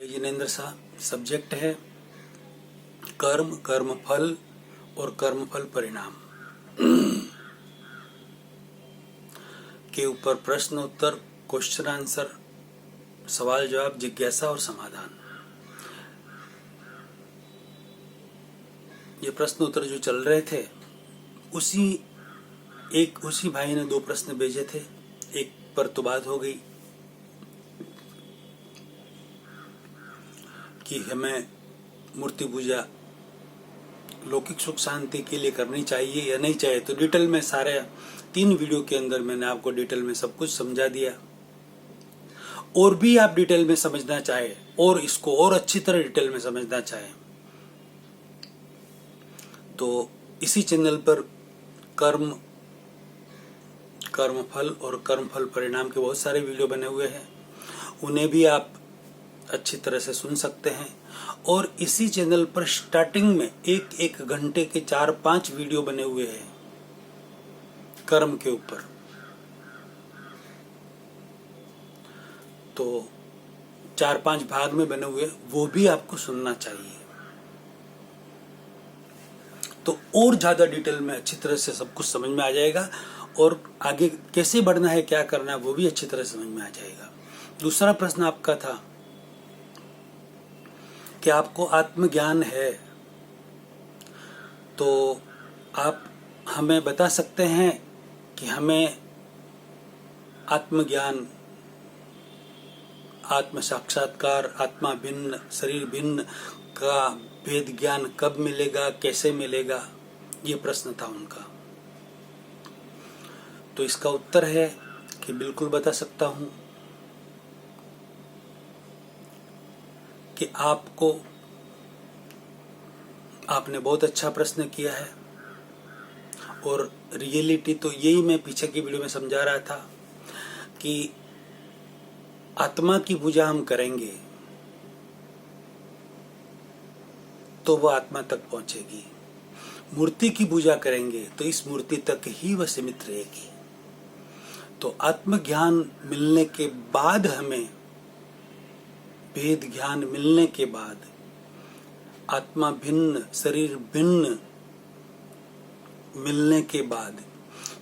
Jinendra Shah. Subject है कर्म, कर्मफल और कर्मफल परिणाम के ऊपर प्रश्न उत्तर, क्वेश्चन आंसर, सवाल जवाब, जिज्ञासा और समाधान। ये प्रश्न उत्तर जो चल रहे थे उसी भाई ने 2 प्रश्न भेजे थे। एक पर तो बात हो गई कि हमें मूर्ति पूजा लौकिक सुख शांति के लिए करनी चाहिए या नहीं चाहिए। तो डिटेल में सारे 3 वीडियो के अंदर मैंने आपको डिटेल में सब कुछ समझा दिया। और भी आप डिटेल में समझना चाहे और इसको और अच्छी तरह डिटेल में समझना चाहे तो इसी चैनल पर कर्मफल और कर्मफल परिणाम के बहुत सारे वीडियो बने हुए हैं, उन्हें भी आप अच्छी तरह से सुन सकते हैं। और इसी चैनल पर स्टार्टिंग में एक घंटे के 4-5 वीडियो बने हुए हैं कर्म के ऊपर, तो 4-5 भाग में बने हुए, वो भी आपको सुनना चाहिए। तो और ज्यादा डिटेल में अच्छी तरह से सब कुछ समझ में आ जाएगा और आगे कैसे बढ़ना है, क्या करना है, वो भी अच्छी तरह समझ में आ जाएगा। दूसरा प्रश्न आपका था कि आपको आत्मज्ञान है, तो आप हमें बता सकते हैं कि हमें आत्मज्ञान, आत्म साक्षात्कार, आत्मा भिन्न शरीर भिन्न का भेद ज्ञान कब मिलेगा, कैसे मिलेगा, ये प्रश्न था उनका। तो इसका उत्तर है कि बिल्कुल बता सकता हूं कि आपने बहुत अच्छा प्रश्न किया है। और रियलिटी तो यही मैं पीछे की वीडियो में समझा रहा था कि आत्मा की पूजा हम करेंगे तो वह आत्मा तक पहुंचेगी, मूर्ति की पूजा करेंगे तो इस मूर्ति तक ही वह सीमित रहेगी। तो आत्मज्ञान मिलने के बाद, हमें भेद ज्ञान मिलने के बाद, आत्मा भिन्न शरीर भिन्न मिलने के बाद,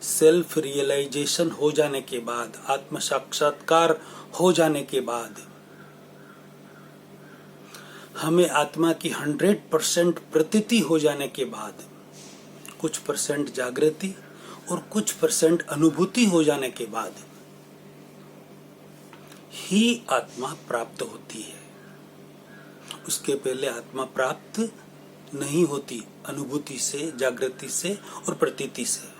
सेल्फ रियलाइजेशन हो जाने के बाद, आत्म साक्षात्कार हो जाने के बाद, हमें आत्मा की 100% प्रतीति हो जाने के बाद, कुछ % जागृति और कुछ % अनुभूति हो जाने के बाद ही आत्मा प्राप्त होती है। उसके पहले आत्मा प्राप्त नहीं होती, अनुभूति से, जागृति से और प्रतीति से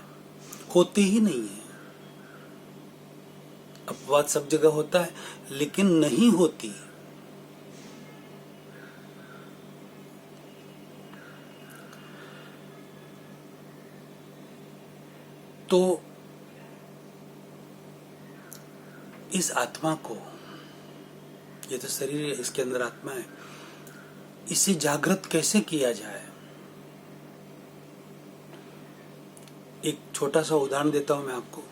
होती ही नहीं है। अपवाद सब जगह होता है लेकिन नहीं होती। तो इस आत्मा को, ये तो शरीर है, इसके अंदर आत्मा है, इसे जागृत कैसे किया जाए। एक छोटा सा उदाहरण देता हूं मैं आपको।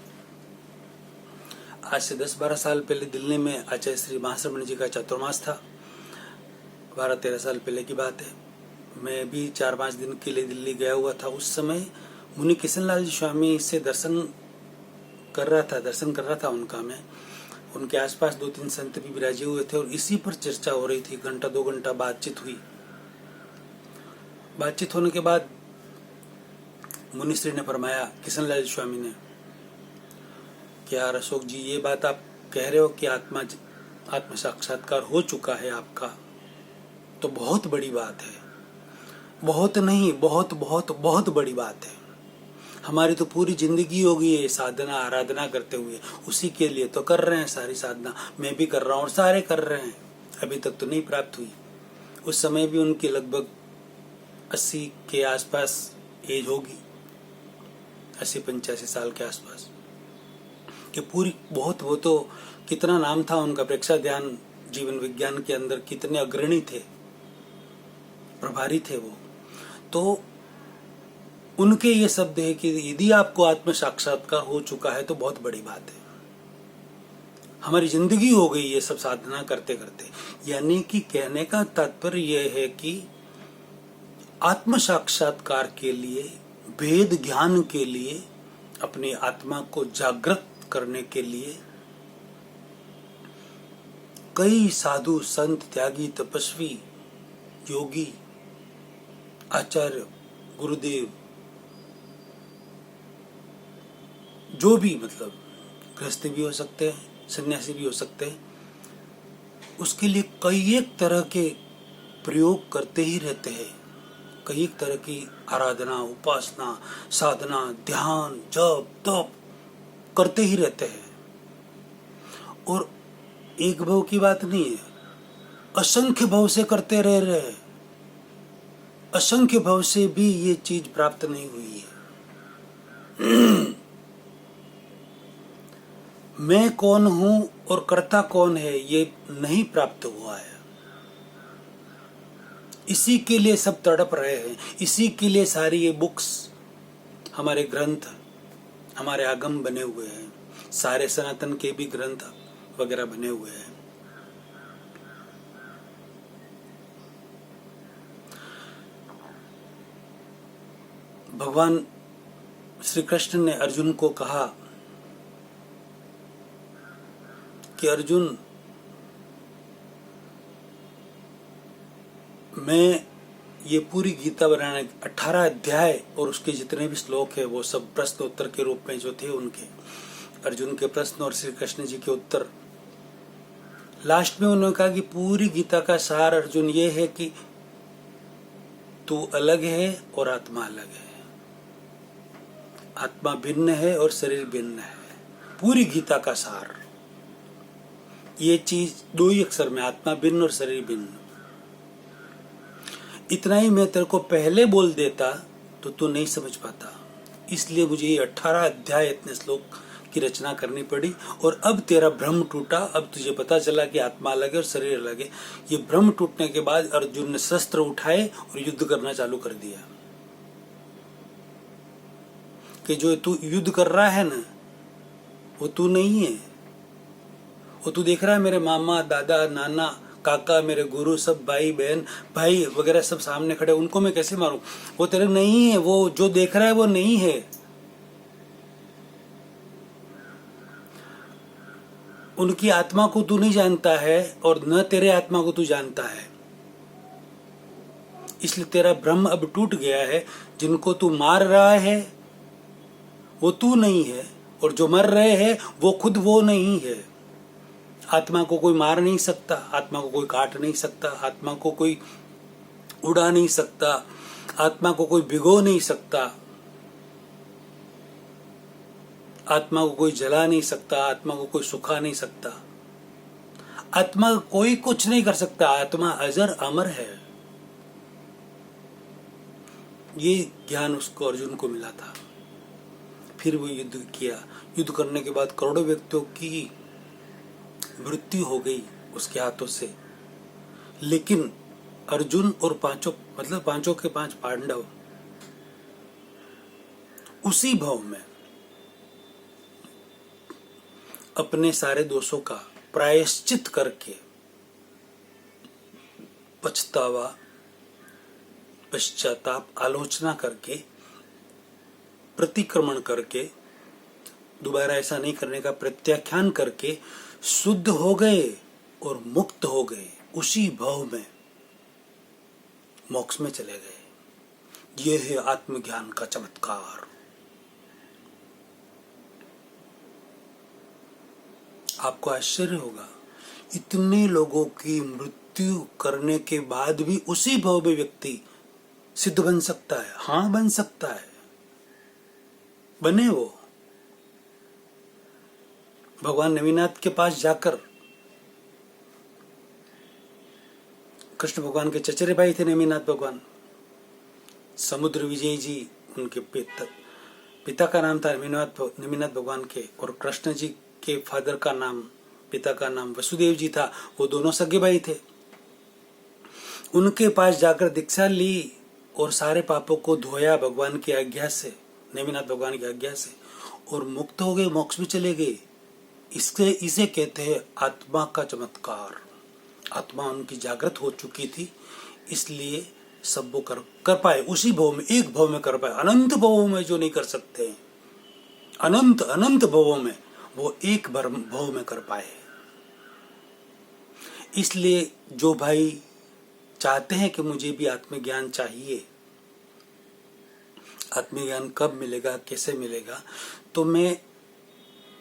आज से 10-12 साल पहले दिल्ली में आचार्य श्री महाश्रमण जी का चातुर्मास था। 12-13 साल पहले की बात है। मैं भी 4-5 दिन के लिए दिल्ली गया हुआ था। उस समय मुनि किशन लाल जी स्वामी से दर्शन कर रहा था उनका मैं। उनके आसपास 2-3 संत भी विराजे हुए थे और इसी पर चर्चा हो रही थी। 1-2 घंटा बातचीत हुई। बातचीत होने के बाद मुनिश्री ने फरमाया, किशन लाल स्वामी ने, क्या अशोक जी ये बात आप कह रहे हो कि आत्म साक्षात्कार हो चुका है आपका, तो बहुत बड़ी बात है। बहुत नहीं, बहुत बहुत बहुत बड़ी बात है। हमारी तो पूरी जिंदगी हो गई है साधना आराधना करते हुए, उसी के लिए तो कर रहे हैं सारी साधना। मैं भी कर रहा हूँ और सारे कर रहे हैं, अभी तक तो नहीं प्राप्त हुई। उस समय भी उनकी लगभग 80 के आसपास एज होगी, 80-85 साल के आसपास। कि पूरी बहुत, वो तो कितना नाम था उनका, प्रेक्षा ध्यान जीवन विज्ञान के अंदर कितने अग्रणी थे, प्रभारी थे वो। तो उनके ये शब्द है कि यदि आपको आत्म साक्षात्कार हो चुका है तो बहुत बड़ी बात है। हमारी जिंदगी हो गई ये सब साधना करते करते। यानी कि कहने का तात्पर्य यह है कि आत्म साक्षात्कार के लिए, भेद ज्ञान के लिए, अपनी आत्मा को जागृत करने के लिए कई साधु संत, त्यागी, तपस्वी, योगी, आचार्य, गुरुदेव, जो भी, मतलब गृहस्थी भी हो सकते हैं, सन्यासी भी हो सकते हैं, उसके लिए कई एक तरह के प्रयोग करते ही रहते हैं। कई एक तरह की आराधना, उपासना, साधना, ध्यान, जप, तप करते ही रहते हैं। और एक भव की बात नहीं है, असंख्य भव से करते रह रहे हैं। असंख्य भव से भी ये चीज प्राप्त नहीं हुई है। मैं कौन हूं और कर्ता कौन है ये नहीं प्राप्त हुआ है। इसी के लिए सब तड़प रहे हैं। इसी के लिए सारी ये बुक्स, हमारे ग्रंथ, हमारे आगम बने हुए हैं। सारे सनातन के भी ग्रंथ वगैरह बने हुए हैं। भगवान श्री कृष्ण ने अर्जुन को कहा कि अर्जुन, मैं ये पूरी गीता बनाने 18 अध्याय और उसके जितने भी श्लोक है वो सब प्रश्न उत्तर के रूप में जो थे उनके, अर्जुन के प्रश्न और श्री कृष्ण जी के उत्तर, लास्ट में उन्होंने कहा कि पूरी गीता का सार अर्जुन ये है कि तू अलग है और आत्मा अलग है, आत्मा भिन्न है और शरीर भिन्न है। पूरी गीता का सार ये चीज दो ही अक्षर में, आत्मा भिन्न और शरीर भिन्न। इतना ही मैं तेरे को पहले बोल देता तो तू नहीं समझ पाता, इसलिए मुझे ये 18 अध्याय इतने श्लोक की रचना करनी पड़ी। और अब तेरा भ्रम टूटा, अब तुझे पता चला कि आत्मा अलग है और शरीर अलग है। ये भ्रम टूटने के बाद अर्जुन ने शस्त्र उठाए और युद्ध करना चालू कर दिया। कि जो तू युद्ध कर रहा है ना, वो तू नहीं है। वो तू देख रहा है मेरे मामा, दादा, नाना, काका, मेरे गुरु, सब भाई बहन, भाई वगैरह सब सामने खड़े, उनको मैं कैसे मारूं? वो तेरे नहीं है। वो जो देख रहा है वो नहीं है। उनकी आत्मा को तू नहीं जानता है और न तेरे आत्मा को तू जानता है। इसलिए तेरा भ्रम अब टूट गया है। जिनको तू मार रहा है वो तू नहीं है, और जो मर रहे हैं वो खुद वो नहीं है। आत्मा को कोई मार नहीं सकता, आत्मा को कोई काट नहीं सकता, आत्मा को कोई उड़ा नहीं सकता, आत्मा को कोई भिगो नहीं सकता, आत्मा को कोई जला नहीं सकता, आत्मा को कोई सुखा नहीं सकता, आत्मा कोई कुछ नहीं कर सकता। आत्मा अजर अमर है। ये ज्ञान उसको, अर्जुन को मिला था। फिर वो युद्ध किया। युद्ध करने के बाद करोड़ों व्यक्तियों की मृत्यु हो गई उसके हाथों से। लेकिन अर्जुन और पांचों, मतलब पांचों के पांच पांडव, उसी भाव में अपने सारे दोषों का प्रायश्चित करके, पछतावा, पश्चाताप, आलोचना करके, प्रतिक्रमण करके, दोबारा ऐसा नहीं करने का प्रत्याख्यान करके शुद्ध हो गए और मुक्त हो गए। उसी भाव में मोक्ष में चले गए। यह है आत्मज्ञान का चमत्कार। आपको आश्चर्य होगा, इतने लोगों की मृत्यु करने के बाद भी उसी भाव में व्यक्ति सिद्ध बन सकता है। हाँ, बन सकता है। बने वो। भगवान नेमिनाथ के पास जाकर, कृष्ण भगवान के चचेरे भाई थे नेमिनाथ भगवान, समुद्र विजय जी उनके पिता का नाम था नेमिनाथ भगवान के, और कृष्ण जी के फादर का नाम, पिता का नाम वसुदेव जी था। वो दोनों सगे भाई थे। उनके पास जाकर दीक्षा ली और सारे पापों को धोया भगवान की आज्ञा से, नेमिनाथ भगवान की आज्ञा से, और मुक्त हो गए, मोक्ष में चले गए। इसे कहते हैं आत्मा का चमत्कार। आत्मा उनकी जागृत हो चुकी थी, इसलिए सब वो कर पाए उसी भव में, एक भव में कर पाए। अनंत भवों में जो नहीं कर सकते, अनंत अनंत भवों में वो एक भव में कर पाए। इसलिए जो भाई चाहते हैं कि मुझे भी आत्मज्ञान चाहिए, आत्मज्ञान कब मिलेगा, कैसे मिलेगा, तो मैं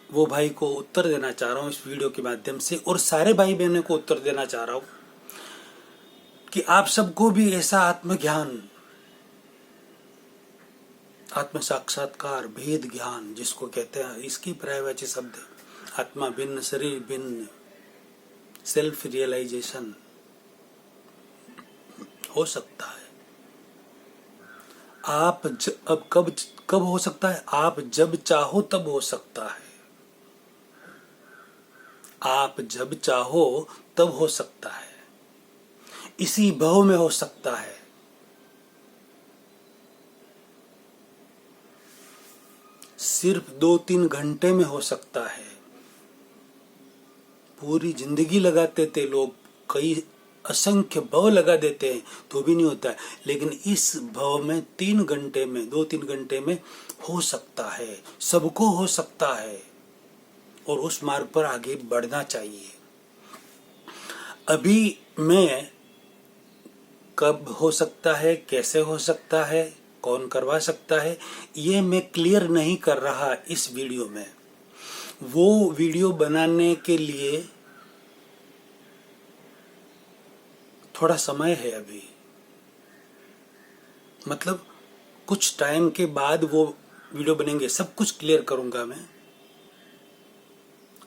वो भाई को उत्तर देना चाह रहा हूँ इस वीडियो के माध्यम से, और सारे भाई बहनों को उत्तर देना चाह रहा हूँ कि आप सबको भी ऐसा आत्मज्ञान, आत्म साक्षात्कार, भेद ज्ञान जिसको कहते हैं, इसकी पर्यायवाची शब्द है आत्मा भिन्न, शरीर भिन्न, सेल्फ रियलाइजेशन हो सकता है। अब कब हो सकता है? आप जब चाहो तब हो सकता है। आप जब चाहो तब हो सकता है, इसी भाव में हो सकता है। सिर्फ 2-3 घंटे में हो सकता है। पूरी जिंदगी लगाते थे लोग, कई असंख्य भव लगा देते हैं तो भी नहीं होता है, लेकिन इस भव में 3 घंटे में, 2-3 घंटे में हो सकता है, सबको हो सकता है, और उस मार्ग पर आगे बढ़ना चाहिए। अभी मैं कब हो सकता है, कैसे हो सकता है, कौन करवा सकता है, ये मैं क्लियर नहीं कर रहा इस वीडियो में। वो वीडियो बनाने के लिए थोड़ा समय है अभी, मतलब कुछ टाइम के बाद वो वीडियो बनेंगे, सब कुछ क्लियर करूंगा मैं,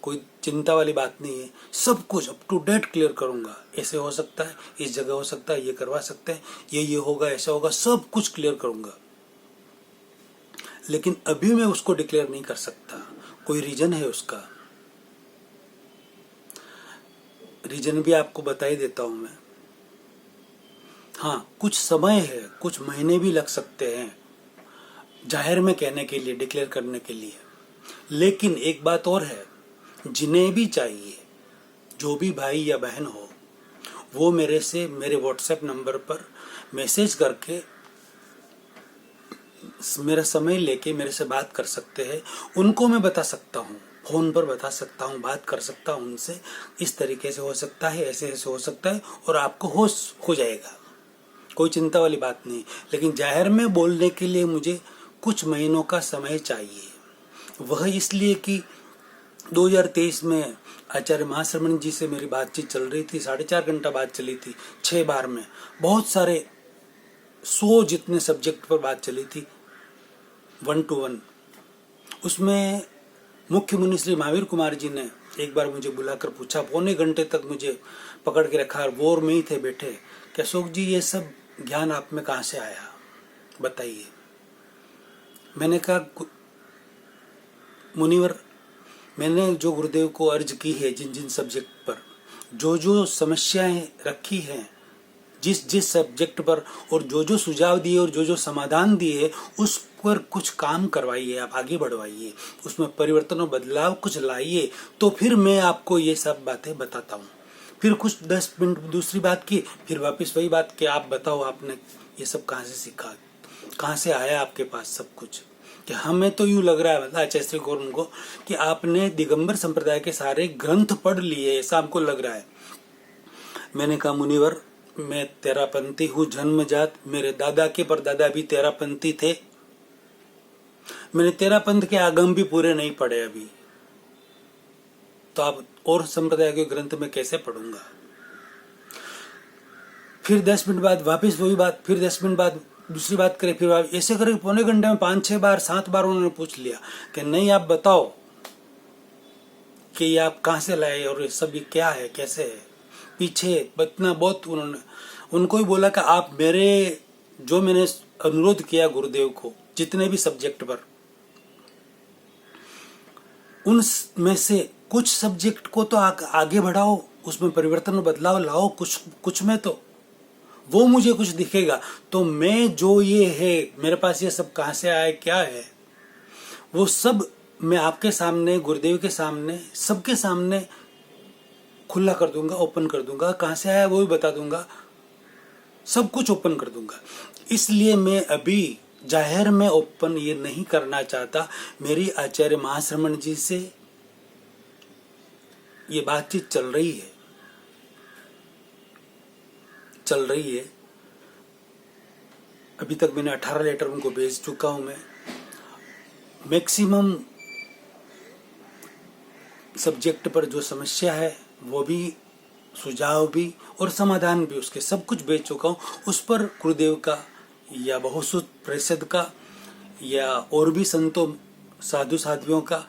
कोई चिंता वाली बात नहीं है, सब कुछ अप टू डेट क्लियर करूंगा। ऐसे हो सकता है, इस जगह हो सकता है, ये करवा सकते हैं, ये होगा, ऐसा होगा, सब कुछ क्लियर करूंगा। लेकिन अभी मैं उसको डिक्लेयर नहीं कर सकता, कोई रीजन है उसका। रीजन भी आपको बता ही देता हूं मैं। हाँ, कुछ समय है, कुछ महीने भी लग सकते हैं जाहिर में कहने के लिए, डिक्लेयर करने के लिए। लेकिन एक बात और है, जिन्हें भी चाहिए, जो भी भाई या बहन हो, वो मेरे व्हाट्सएप नंबर पर मैसेज करके मेरा समय लेके मेरे से बात कर सकते हैं। उनको मैं बता सकता हूँ, फोन पर बता सकता हूँ, बात कर सकता हूँ उनसे, इस तरीके से हो सकता है, ऐसे ऐसे हो सकता है, और आपको हो जाएगा, कोई चिंता वाली बात नहीं। लेकिन जाहिर में बोलने के लिए मुझे कुछ महीनों का समय चाहिए। वह इसलिए कि 2023 में आचार्य महाश्रमण जी से मेरी बातचीत चल रही थी, 4.5 घंटा बात चली थी, 6 बार में, बहुत सारे 100 जितने सब्जेक्ट पर बात चली थी, 1 to 1। उसमें मुख्य मुनि श्री महावीर कुमार जी ने एक बार मुझे बुलाकर पूछा, पौने घंटे तक मुझे पकड़ के रखा, बोर में ही थे बैठे, कि अशोक जी ये सब ज्ञान आप में कहाँ से आया, बताइए। मैंने कहा, मुनिवर, मैंने जो गुरुदेव को अर्ज की है, जिन जिन सब्जेक्ट पर जो समस्याएं रखी हैं, जिस सब्जेक्ट पर, और जो सुझाव दिए और जो समाधान दिए, उस पर कुछ काम करवाइए, आप आगे बढ़वाइए, उसमें परिवर्तन और बदलाव कुछ लाइए, तो फिर मैं आपको ये सब बातें बताता हूँ। फिर कुछ 10 मिनट दूसरी बात की, फिर वापस वही बात कि आप बताओ, आपने ये सब कहाँ से सीखा, कहाँ से आया आपके पास सब कुछ। कि हमें तो यूँ लग रहा है, मतलब आचार्य श्री गौरम को, कि आपने दिगंबर संप्रदाय के सारे ग्रंथ पढ़ लिए, ऐसा हमको लग रहा है। मैंने कहा, मुनिवर, मैं तेरापंथी हूँ जन्मजात, मेरे दादा के परदादा भी तेरापंथी थे, मैंने तेरापंथ के आगम भी पूरे नहीं पढ़े अभी, तो आप और संप्रदाय के ग्रंथ में कैसे पढ़ूंगा। फिर 10 मिनट बाद वापस वही बात, फिर 10 मिनट बाद दूसरी बात करें, फिर ऐसे करके पौने घंटे में 5-6 बार 7 बार उन्होंने पूछ लिया कि नहीं, आप बताओ कि ये आप कहाँ से लाए, और ये सब ये क्या है, कैसे है, पीछे इतना बहुत उनको ही बोला कि आप जो मैंने अनुरोध किया गुरुदेव को, जितने भी सब्जेक्ट पर, उन में से कुछ सब्जेक्ट को तो आगे बढ़ाओ, उसमें परिवर्तन और बदलाव लाओ, कुछ में तो वो मुझे कुछ दिखेगा। तो मैं जो ये है, मेरे पास ये सब कहाँ से आया, क्या है, वो सब मैं आपके सामने, गुरुदेव के सामने, सबके सामने खुला कर दूंगा, ओपन कर दूंगा। कहाँ से आया वो भी बता दूंगा, सब कुछ ओपन कर दूंगा। इसलिए मैं अभी जाहिर में ओपन ये नहीं करना चाहता। मेरी आचार्य महाश्रमण जी से ये बातचीत चल रही है। अभी तक मैंने 18 लेटर उनको भेज चुका हूं। मैं मैक्सिमम सब्जेक्ट पर जो समस्या है वो भी, सुझाव भी और समाधान भी, उसके सब कुछ भेज चुका हूँ। उस पर गुरुदेव का या बहुसुत परिषद का या और भी संतों साधु साध्वियों का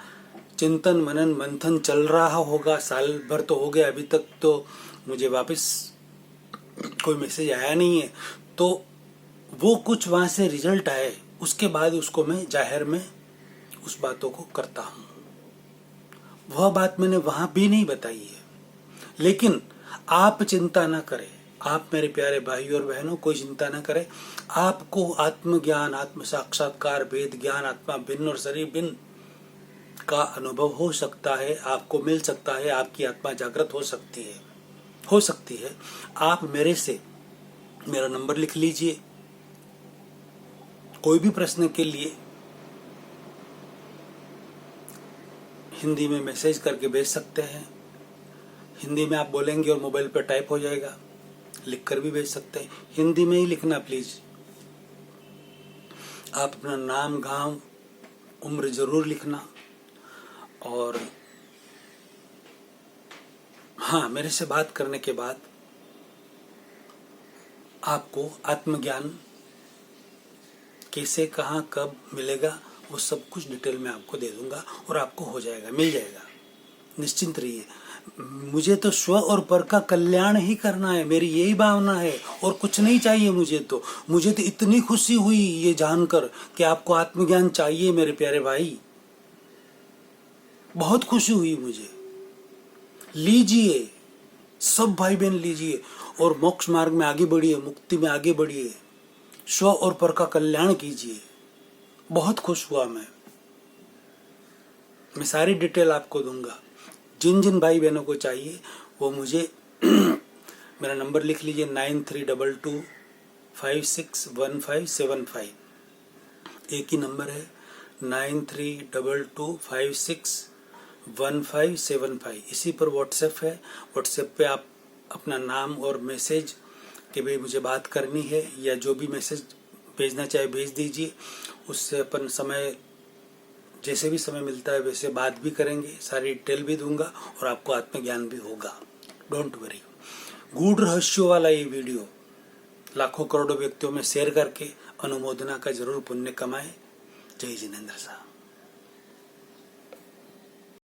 चिंतन मनन मंथन चल रहा होगा। साल भर तो हो गया, अभी तक तो मुझे वापस कोई मैसेज आया नहीं है। तो वो कुछ वहाँ से रिजल्ट आए, उसके बाद उसको मैं जाहिर में उस बातों को करता हूँ। वह बात मैंने वहाँ भी नहीं बताई है। लेकिन आप चिंता ना करें, आप मेरे प्यारे भाई और बहनों, कोई चिंता ना करें। आपको आत्मज्ञान, आत्म साक्षात्कार, वेद ज्ञान, आत्मा भिन्न और शरीर भिन्न का अनुभव हो सकता है, आपको मिल सकता है। आपकी आत्मा जागृत हो सकती है। आप मेरे से मेरा नंबर लिख लीजिए। कोई भी प्रश्न के लिए हिंदी में मैसेज करके भेज सकते हैं। हिंदी में आप बोलेंगे और मोबाइल पर टाइप हो जाएगा, लिखकर भी भेज सकते हैं। हिंदी में ही लिखना प्लीज। आप अपना नाम, गांव, उम्र जरूर लिखना। और हाँ, मेरे से बात करने के बाद आपको आत्मज्ञान कैसे, कहाँ, कब मिलेगा, वो सब कुछ डिटेल में आपको दे दूंगा और आपको हो जाएगा, मिल जाएगा। निश्चिंत रहिए। मुझे तो स्व और पर का कल्याण ही करना है, मेरी यही भावना है और कुछ नहीं चाहिए मुझे तो इतनी खुशी हुई ये जानकर कि आपको आत्मज्ञान चाहिए मेरे प्यारे भाई। बहुत खुशी हुई मुझे। लीजिए, सब भाई बहन लीजिए और मोक्ष मार्ग में आगे बढ़िए, मुक्ति में आगे बढ़िए, स्व और पर का कल्याण कीजिए। बहुत खुश हुआ मैं सारी डिटेल आपको दूंगा। जिन जिन भाई बहनों को चाहिए वो मुझे मेरा नंबर लिख लीजिए 9322561575। एक ही नंबर है 9322561575। इसी पर व्हाट्सएप है। व्हाट्सएप पे आप अपना नाम और मैसेज कि भाई मुझे बात करनी है या जो भी मैसेज भेजना चाहे भेज दीजिए। उससे अपन समय, जैसे भी समय मिलता है वैसे बात भी करेंगे, सारी डिटेल भी दूंगा और आपको आत्मज्ञान भी होगा। Don't worry. गूढ़ रहस्यों वाला ये वीडियो लाखों करोड़ों व्यक्तियों में शेयर करके अनुमोदना का जरूर पुण्य कमाए। जय जिनेंद्र साहब।